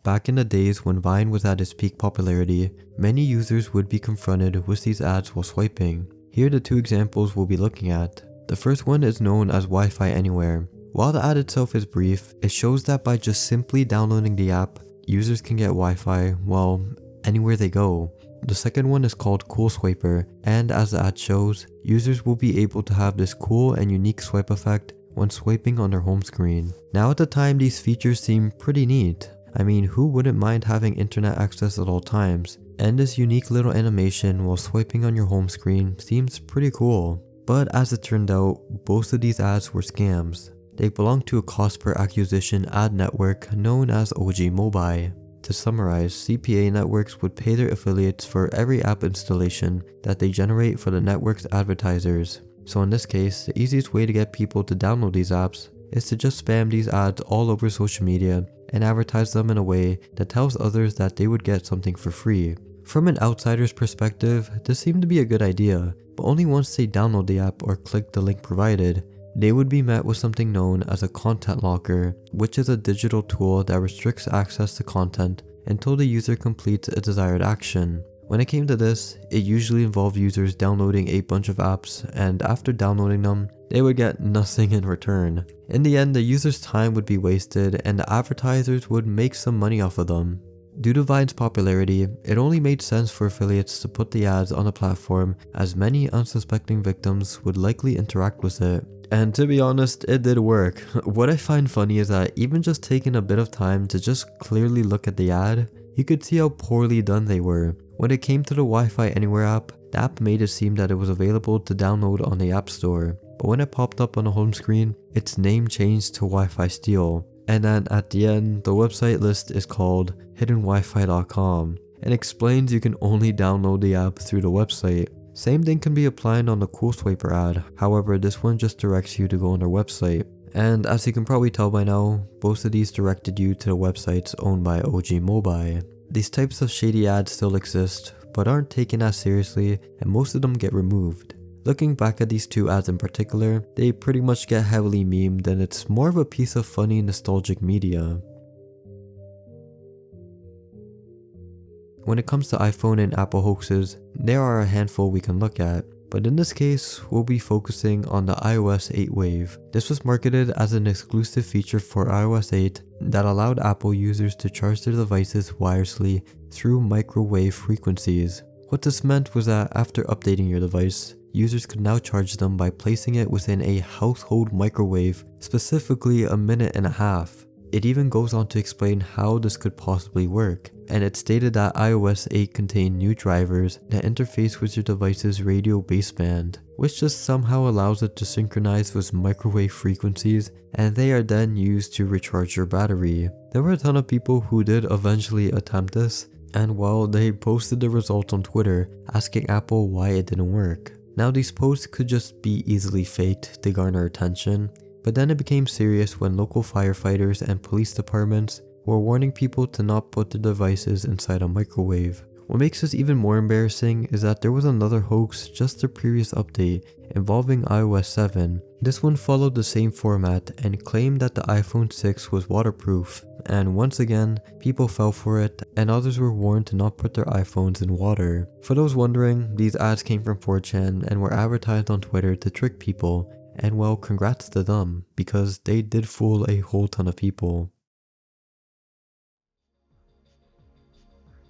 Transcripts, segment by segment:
Back in the days when Vine was at its peak popularity, many users would be confronted with these ads while swiping. Here are the two examples we'll be looking at. The first one is known as Wi-Fi Anywhere. While the ad itself is brief, it shows that by just simply downloading the app, users can get Wi-Fi, well, anywhere they go. The second one is called Cool Swiper, and as the ad shows, users will be able to have this cool and unique swipe effect when swiping on their home screen. Now at the time, these features seem pretty neat. I mean, who wouldn't mind having internet access at all times? And this unique little animation while swiping on your home screen seems pretty cool. But as it turned out, both of these ads were scams. They belong to a cost per acquisition ad network known as OG Mobile. To summarize, CPA networks would pay their affiliates for every app installation that they generate for the network's advertisers. So in this case, the easiest way to get people to download these apps is to just spam these ads all over social media and advertise them in a way that tells others that they would get something for free. From an outsider's perspective, this seemed to be a good idea, but only once they download the app or click the link provided. They would be met with something known as a content locker, which is a digital tool that restricts access to content until the user completes a desired action. When it came to this, it usually involved users downloading a bunch of apps, and after downloading them, they would get nothing in return. In the end, the user's time would be wasted and the advertisers would make some money off of them. Due to Vine's popularity, it only made sense for affiliates to put the ads on the platform, as many unsuspecting victims would likely interact with it. And to be honest, it did work. What I find funny is that even just taking a bit of time to just clearly look at the ad, you could see how poorly done they were. When it came to the Wi-Fi Anywhere app, the app made it seem that it was available to download on the App Store. But when it popped up on the home screen, its name changed to Wi-Fi Steal. And then at the end, the website list is called hiddenwifi.com and explains you can only download the app through the website. Same thing can be applied on the Cool Swiper ad, however this one just directs you to go on their website. And as you can probably tell by now, both of these directed you to the websites owned by OG Mobile. These types of shady ads still exist, but aren't taken as seriously, and most of them get removed. Looking back at these two ads in particular, they pretty much get heavily memed and it's more of a piece of funny nostalgic media. When it comes to iPhone and Apple hoaxes, there are a handful we can look at, but in this case, we'll be focusing on the iOS 8 wave. This was marketed as an exclusive feature for iOS 8 that allowed Apple users to charge their devices wirelessly through microwave frequencies. What this meant was that after updating your device, users could now charge them by placing it within a household microwave, specifically a minute and a half. It even goes on to explain how this could possibly work, and it stated that iOS 8 contained new drivers that interface with your device's radio baseband, which just somehow allows it to synchronize with microwave frequencies, and they are then used to recharge your battery. There were a ton of people who did eventually attempt this, and well, they posted the results on Twitter asking Apple why it didn't work. Now these posts could just be easily faked to garner attention, but then it became serious when local firefighters and police departments were warning people to not put their devices inside a microwave. What makes this even more embarrassing is that there was another hoax just a previous update involving iOS 7. This one followed the same format and claimed that the iPhone 6 was waterproof, and once again, people fell for it and others were warned to not put their iPhones in water. For those wondering, these ads came from 4chan and were advertised on Twitter to trick people, and well, congrats to them, because they did fool a whole ton of people.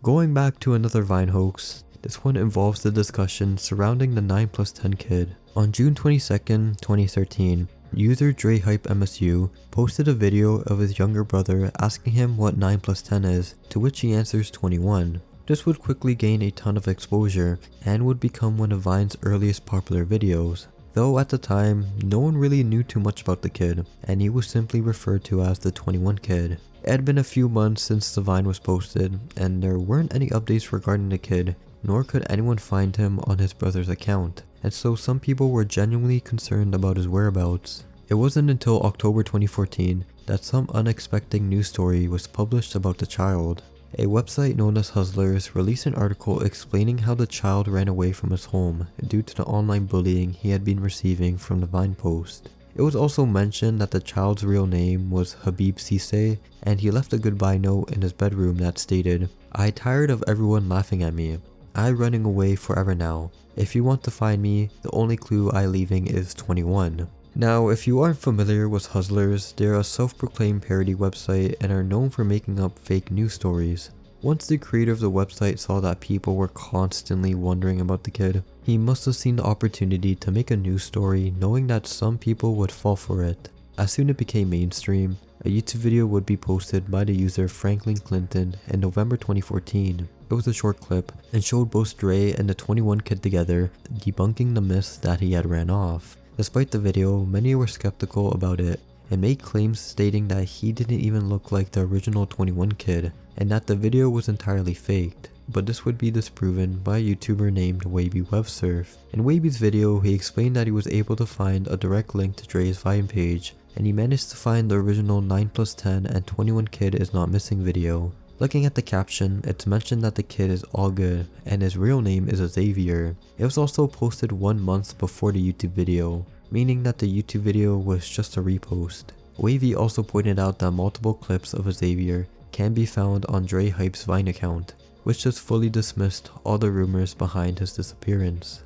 Going back to another Vine hoax, this one involves the discussion surrounding the 9+10 kid. On June 22nd, 2013, user DreHypeMSU posted a video of his younger brother asking him what 9+10 is, to which he answers 21. This would quickly gain a ton of exposure and would become one of Vine's earliest popular videos. Though at the time, no one really knew too much about the kid, and he was simply referred to as the 21 kid. It had been a few months since the Vine was posted, and there weren't any updates regarding the kid, nor could anyone find him on his brother's account, and so some people were genuinely concerned about his whereabouts. It wasn't until October 2014 that some unexpected news story was published about the child. A website known as Hustlers released an article explaining how the child ran away from his home due to the online bullying he had been receiving from the Vine post. It was also mentioned that the child's real name was Habib Sise, and he left a goodbye note in his bedroom that stated, "I tired of everyone laughing at me. I running away forever now. If you want to find me, the only clue I leaving is 21. Now, if you aren't familiar with Hustlers, they're a self-proclaimed parody website and are known for making up fake news stories. Once the creator of the website saw that people were constantly wondering about the kid, he must have seen the opportunity to make a news story knowing that some people would fall for it. As soon as it became mainstream, a YouTube video would be posted by the user Franklin Clinton in November 2014. It was a short clip and showed both Dre and the 21 kid together debunking the myth that he had ran off. Despite the video, many were skeptical about it and made claims stating that he didn't even look like the original 21 kid and that the video was entirely faked. But this would be disproven by a YouTuber named Wavy Websurf. In Wavy's video, he explained that he was able to find a direct link to Dre's Vine page, and he managed to find the original 9+10 and 21 kid is not missing video. Looking at the caption, it's mentioned that the kid is all good and his real name is Xavier. It was also posted 1 month before the YouTube video, meaning that the YouTube video was just a repost. Wavy also pointed out that multiple clips of Xavier can be found on Dre Hype's Vine account, which just fully dismissed all the rumors behind his disappearance.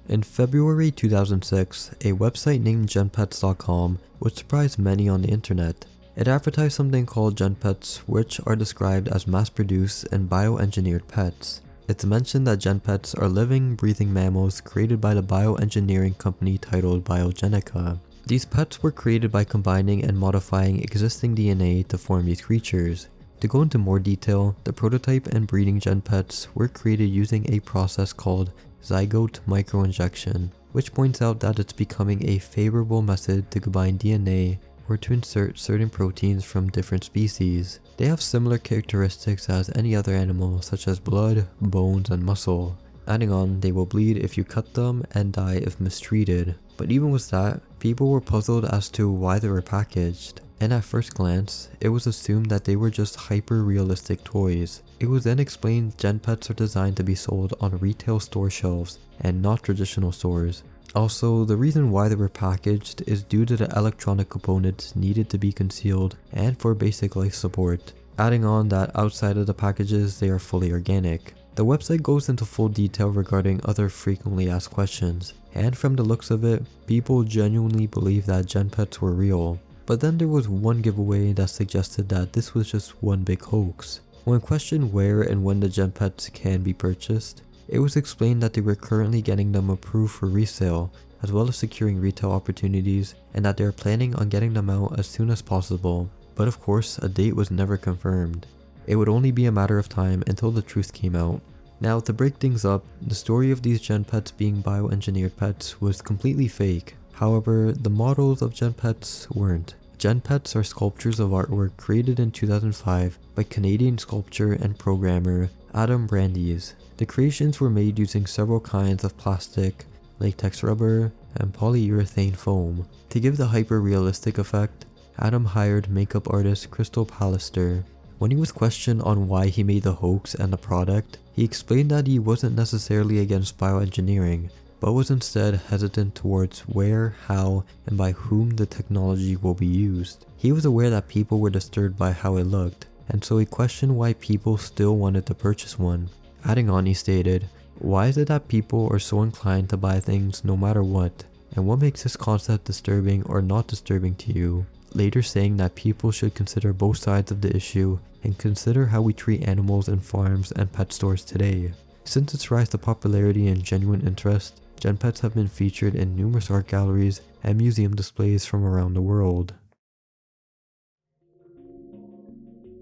In February 2006, a website named genpets.com would surprise many on the internet. It advertised something called genpets, which are described as mass-produced and bioengineered pets. It's mentioned that genpets are living, breathing mammals created by the bioengineering company titled Biogenica. These pets were created by combining and modifying existing DNA to form these creatures. To go into more detail, the prototype and breeding genpets were created using a process called zygote microinjection, which points out that it's becoming a favorable method to combine DNA or to insert certain proteins from different species. They have similar characteristics as any other animal, such as blood, bones, and muscle. Adding on, they will bleed if you cut them and die if mistreated. But even with that, people were puzzled as to why they were packaged. And at first glance, it was assumed that they were just hyper-realistic toys. It was then explained genpets are designed to be sold on retail store shelves and not traditional stores. Also, the reason why they were packaged is due to the electronic components needed to be concealed and for basic life support. Adding on that outside of the packages, they are fully organic. The website goes into full detail regarding other frequently asked questions, and from the looks of it, people genuinely believe that genpets were real. But then there was one giveaway that suggested that this was just one big hoax. When questioned where and when the genpets can be purchased, it was explained that they were currently getting them approved for resale, as well as securing retail opportunities, and that they are planning on getting them out as soon as possible. But of course, a date was never confirmed. It would only be a matter of time until the truth came out. Now, to break things up, the story of these genpets being bioengineered pets was completely fake. However, the models of genpets weren't. Genpets are sculptures of artwork created in 2005 by Canadian sculptor and programmer Adam Brandes. The creations were made using several kinds of plastic, latex rubber, and polyurethane foam. To give the hyper-realistic effect, Adam hired makeup artist Crystal Pallister. When he was questioned on why he made the hoax and the product, he explained that he wasn't necessarily against bioengineering, but was instead hesitant towards where, how, and by whom the technology will be used. He was aware that people were disturbed by how it looked, and so he questioned why people still wanted to purchase one. Adding on, he stated, "Why is it that people are so inclined to buy things no matter what, and what makes this concept disturbing or not disturbing to you?" Later saying that people should consider both sides of the issue and consider how we treat animals in farms and pet stores today. Since its rise to popularity and genuine interest, genpets have been featured in numerous art galleries and museum displays from around the world.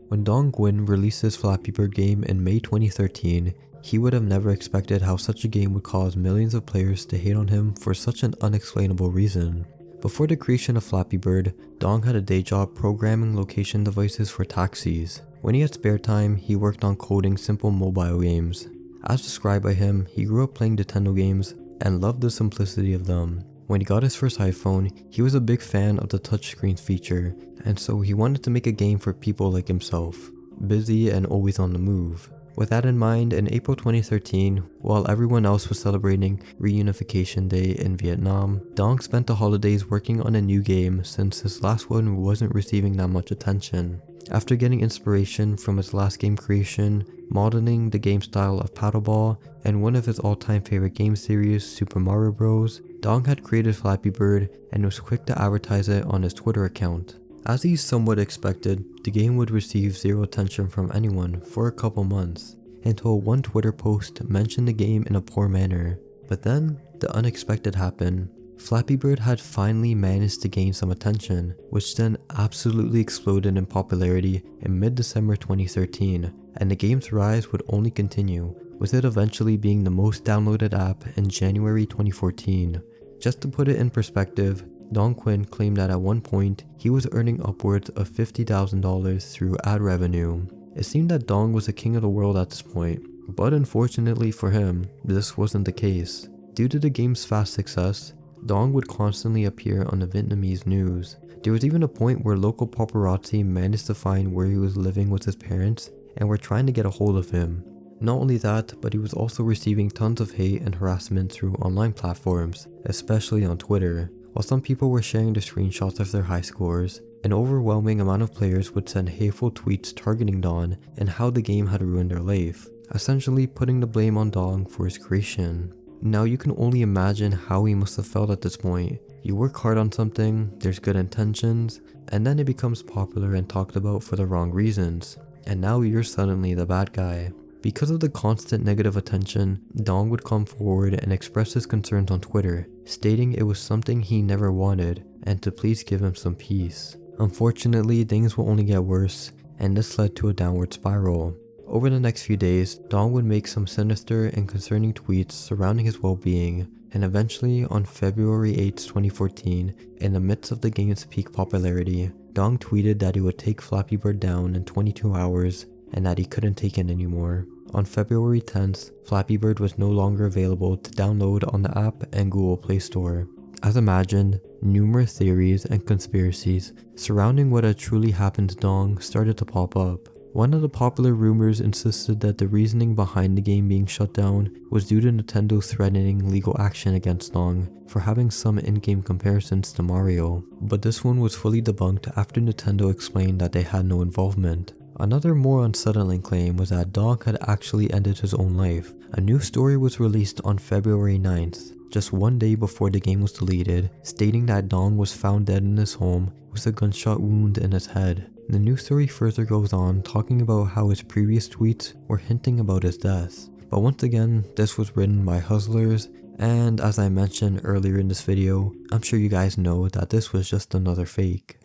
When Dong Guin released his Flappy Bird game in May 2013, he would have never expected how such a game would cause millions of players to hate on him for such an unexplainable reason. Before the creation of Flappy Bird, Dong had a day job programming location devices for taxis. When he had spare time, he worked on coding simple mobile games. As described by him, he grew up playing Nintendo games and loved the simplicity of them. When he got his first iPhone, he was a big fan of the touchscreen feature, and so he wanted to make a game for people like himself, busy and always on the move. With that in mind, in April 2013, while everyone else was celebrating Reunification Day in Vietnam, Dong spent the holidays working on a new game since his last one wasn't receiving that much attention. After getting inspiration from his last game creation, modeling the game style of paddleball, and one of his all-time favorite game series, Super Mario Bros., Dong had created Flappy Bird and was quick to advertise it on his Twitter account. As he somewhat expected, the game would receive zero attention from anyone for a couple months, until one Twitter post mentioned the game in a poor manner. But then, the unexpected happened. Flappy Bird had finally managed to gain some attention, which then absolutely exploded in popularity in mid-December 2013, and the game's rise would only continue, with it eventually being the most downloaded app in January 2014. Just to put it in perspective, Dong Quinn claimed that at one point, he was earning upwards of $50,000 through ad revenue. It seemed that Dong was the king of the world at this point, but unfortunately for him, this wasn't the case. Due to the game's fast success, Dong would constantly appear on the Vietnamese news. There was even a point where local paparazzi managed to find where he was living with his parents and were trying to get a hold of him. Not only that, but he was also receiving tons of hate and harassment through online platforms, especially on Twitter. While some people were sharing the screenshots of their high scores, an overwhelming amount of players would send hateful tweets targeting Dong and how the game had ruined their life, essentially putting the blame on Dong for his creation. Now you can only imagine how he must have felt at this point. You work hard on something, there's good intentions, and then it becomes popular and talked about for the wrong reasons, and now you're suddenly the bad guy. Because of the constant negative attention, Dong would come forward and express his concerns on Twitter, stating it was something he never wanted and to please give him some peace. Unfortunately, things will only get worse, and this led to a downward spiral. Over the next few days, Dong would make some sinister and concerning tweets surrounding his well-being, and eventually on February 8, 2014, in the midst of the game's peak popularity, Dong tweeted that he would take Flappy Bird down in 22 hours and that he couldn't take it anymore. On February 10th, Flappy Bird was no longer available to download on the app and Google Play Store. As imagined, numerous theories and conspiracies surrounding what had truly happened to Dong started to pop up. One of the popular rumors insisted that the reasoning behind the game being shut down was due to Nintendo threatening legal action against Dong for having some in-game comparisons to Mario, but this one was fully debunked after Nintendo explained that they had no involvement. Another more unsettling claim was that Dong had actually ended his own life. A new story was released on February 9th, just one day before the game was deleted, stating that Dong was found dead in his home with a gunshot wound in his head. The news story further goes on talking about how his previous tweets were hinting about his death. But once again, this was written by hustlers, and as I mentioned earlier in this video, I'm sure you guys know that this was just another fake.